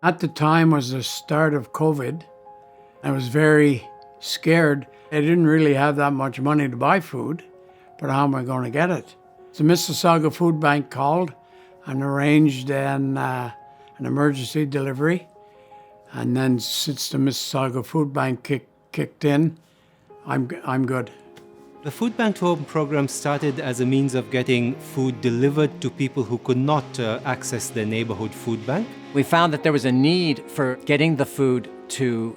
At the time was the start of COVID. I was very scared. I didn't really have that much money to buy food, but how am I going to get it? The Mississauga Food Bank called and arranged an emergency delivery. And then since the Mississauga Food Bank kicked in, I'm good. The Food Bank to Home program started as a means of getting food delivered to people who could not access their neighborhood food bank. We found that there was a need for getting the food to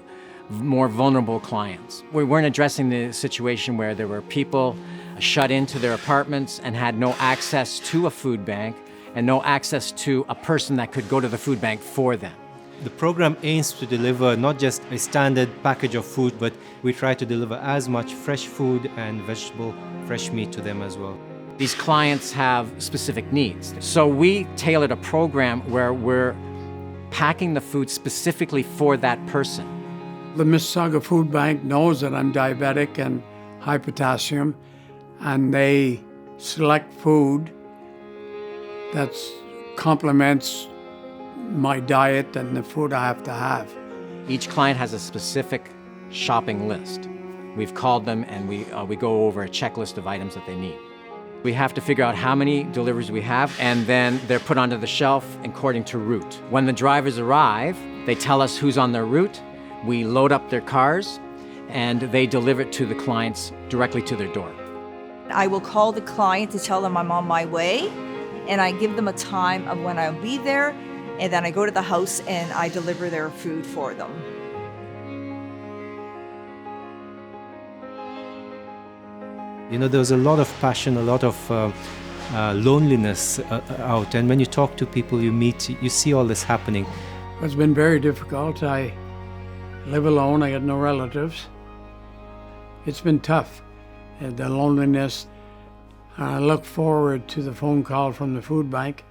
more vulnerable clients. We weren't addressing the situation where there were people shut into their apartments and had no access to a food bank and no access to a person that could go to the food bank for them. The program aims to deliver not just a standard package of food, but we try to deliver as much fresh food and vegetable, fresh meat to them as well. These clients have specific needs. So we tailored a program where we're packing the food specifically for that person. The Mississauga Food Bank knows that I'm diabetic and high potassium, and they select food that complements my diet and the food I have to have. Each client has a specific shopping list. We've called them and we go over a checklist of items that they need. We have to figure out how many deliveries we have, and then they're put onto the shelf according to route. When the drivers arrive, they tell us who's on their route. We load up their cars and they deliver it to the clients directly to their door. I will call the client to tell them I'm on my way, and I give them a time of when I'll be there, and then I go to the house and I deliver their food for them. You know, there's a lot of passion, a lot of loneliness out. And when you talk to people you meet, you see all this happening. It's been very difficult. I live alone. I got no relatives. It's been tough, the loneliness. I look forward to the phone call from the food bank.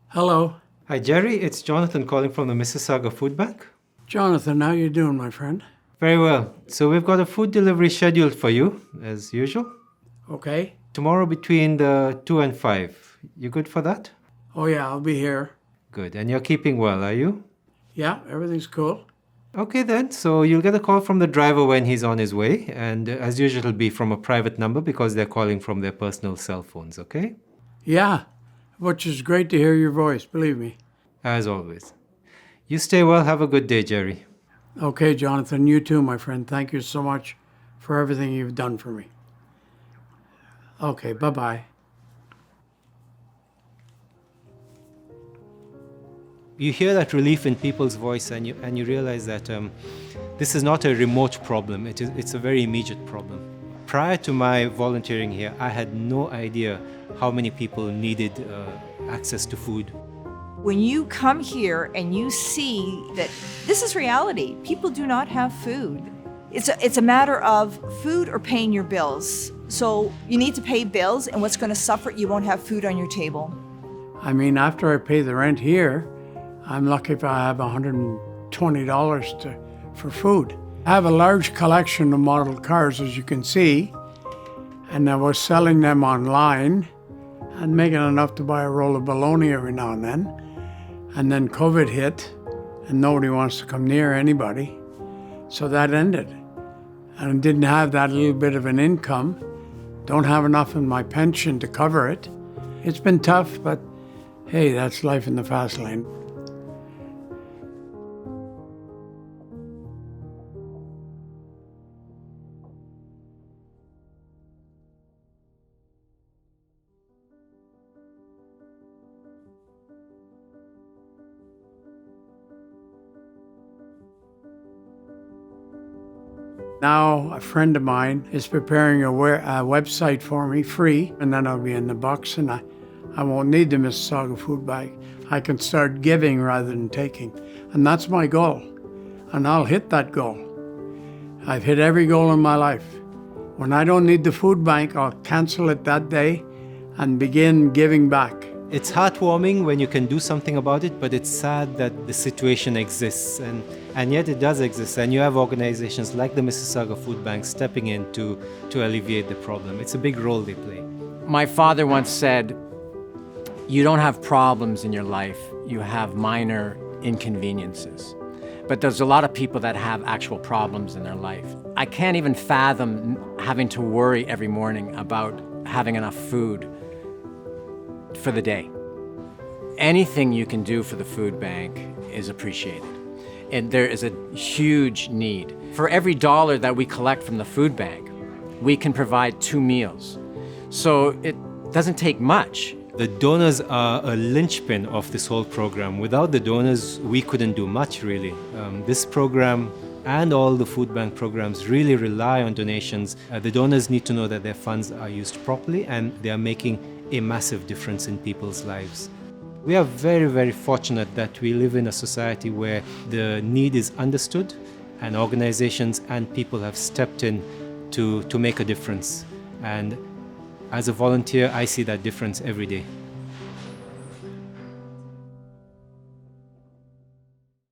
Hello. Hi, Gerry. It's Jonathan calling from the Mississauga Food Bank. Jonathan, how you doing, my friend? Very well. So we've got a food delivery scheduled for you, as usual. Okay. Tomorrow between the 2 and 5. You good for that? Oh yeah, I'll be here. Good. And you're keeping well, are you? Yeah, everything's cool. Okay then. So you'll get a call from the driver when he's on his way. And as usual, it'll be from a private number because they're calling from their personal cell phones, okay? Yeah, which is great to hear your voice, believe me. As always. You stay well. Have a good day, Gerry. Okay, Jonathan, you too, my friend. Thank you so much for everything you've done for me. Okay, bye-bye. You hear that relief in people's voice, and you realize that this is not a remote problem. It's a very immediate problem. Prior to my volunteering here, I had no idea how many people needed access to food. When you come here and you see that this is reality, people do not have food. It's a matter of food or paying your bills. So you need to pay bills, and what's going to suffer, you won't have food on your table. I mean, after I pay the rent here, I'm lucky if I have $120 for food. I have a large collection of model cars, as you can see, and I was selling them online and making enough to buy a roll of bologna every now and then. And then COVID hit, and nobody wants to come near anybody. So that ended. And I didn't have that little bit of an income. Don't have enough in my pension to cover it. It's been tough, but hey, that's life in the fast lane. Now, a friend of mine is preparing a website for me, free, and then I'll be in the box, and I won't need the Mississauga Food Bank. I can start giving rather than taking, and that's my goal, and I'll hit that goal. I've hit every goal in my life. When I don't need the food bank, I'll cancel it that day and begin giving back. It's heartwarming when you can do something about it, but it's sad that the situation exists, and yet it does exist, and you have organizations like the Mississauga Food Bank stepping in to alleviate the problem. It's a big role they play. My father once said, "You don't have problems in your life, you have minor inconveniences." But there's a lot of people that have actual problems in their life. I can't even fathom having to worry every morning about having enough food for the day. Anything you can do for the food bank is appreciated. And there is a huge need. For every dollar that we collect from the food bank, we can provide 2 meals. So it doesn't take much. The donors are a linchpin of this whole program. Without the donors, we couldn't do much, really. This program and all the food bank programs really rely on donations. The donors need to know that their funds are used properly and they are making a massive difference in people's lives. We are very, very fortunate that we live in a society where the need is understood and organizations and people have stepped in to make a difference. And as a volunteer, I see that difference every day.